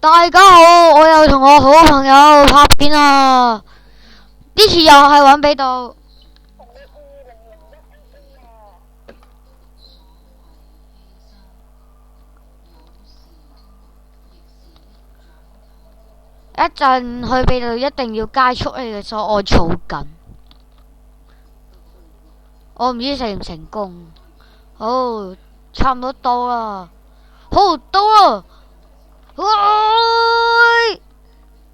大家好，我又同我好朋友拍片啦。呢次又係揾比度。一陣去比度一定要加速你嘅，所以我儲緊。我唔知成唔成功。好，差唔多到啦。好，到啦。喂！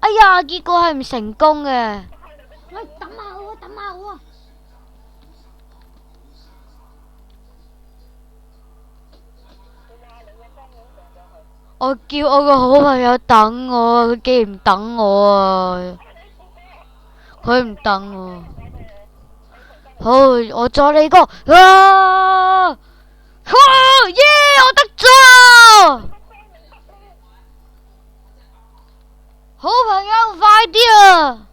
哎呀，結果係唔成功嘅。喂，等下我，等下我。我叫我個好朋友等我，佢竟然唔等我啊！佢唔等我。好，我再嚟個。耶！我得咗！好朋友，快啲啊！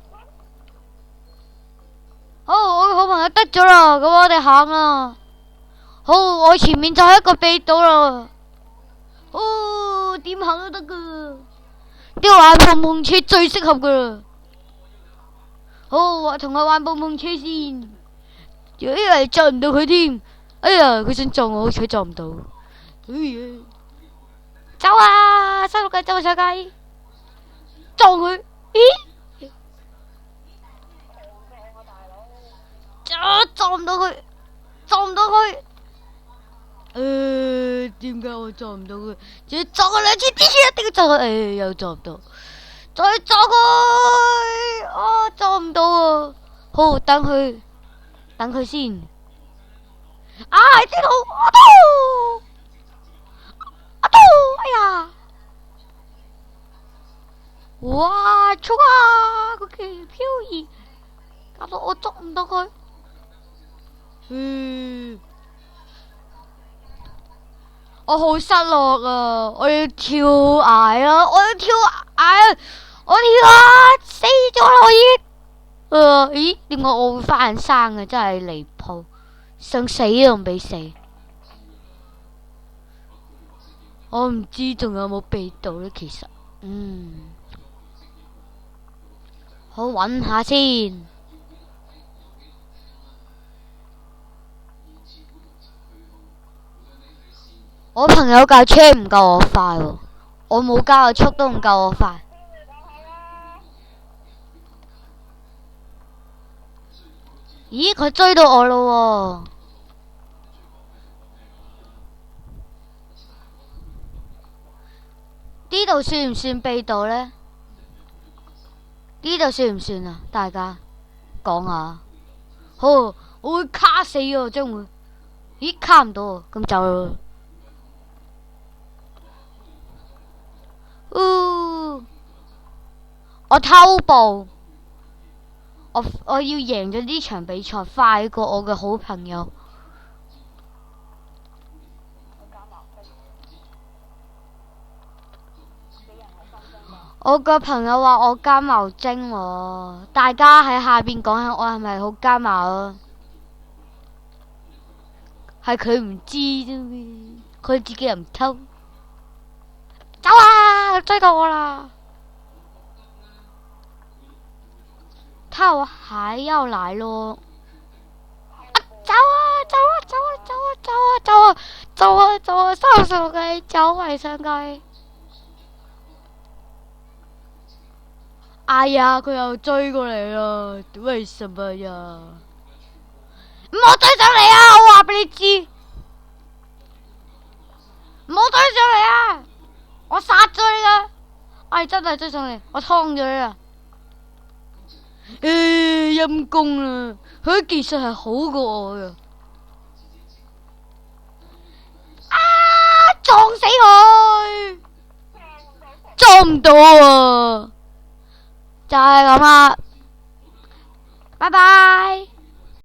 好，我個好朋友得咗啦，咁我哋行啦。好，我前面就係一個秘島啦。哦，點行都得噶，呢個玩碰碰車最適合噶啦。好，我同佢玩碰碰車先。因為撞唔到佢添。哎呀，佢想撞我，好彩撞唔到。走啊！細路仔走上街，撞佢。咦？撞唔到佢，撞唔到佢。點解我撞唔到佢？仲要撞佢兩次，呢次一定要撞佢。又撞唔到，再撞佢。啊，撞唔到啊！好，等佢先。啊，知道，哎呀！哇，衝啊！佢嘅漂移，搞到我捉唔到佢。我好失落啊！我要跳崖啊！我跳啊！死咗啦！我已經，咦？點解我會翻生嘅？真係離譜，想死都唔俾死。我唔知仲有冇秘到呢？其實，好揾下先。我朋友架車唔夠我快喎，我冇加個速都唔夠我快。咦，佢追到我咯喎！呢度算唔算秘道呢？呢度算唔算啊？大家講下。好，我會卡死啊！將會。咦，卡唔到啊，咁走咯。我偷步，我要贏咗呢場比賽，快過我嘅好朋友。我個朋友話我奸茅精喎，大家喺下邊講下我係咪好奸茅啊？係佢唔知啫，佢自己又唔偷。走啊！追到我啦！他還要來咯！走啊！走啊！走啊！走啊！走啊！走啊！走啊！走啊！36計，走為上計。哎呀，佢又追過嚟啦！為什麼呀？唔好追上嚟啊！我話俾你知，唔好追上嚟啊！我殺咗你噶！哎，真係追上嚟，我劏咗你啦！陰公啦，佢技術係好過我噶。啊！撞死佢！撞唔到啊！就係咁啦，拜拜。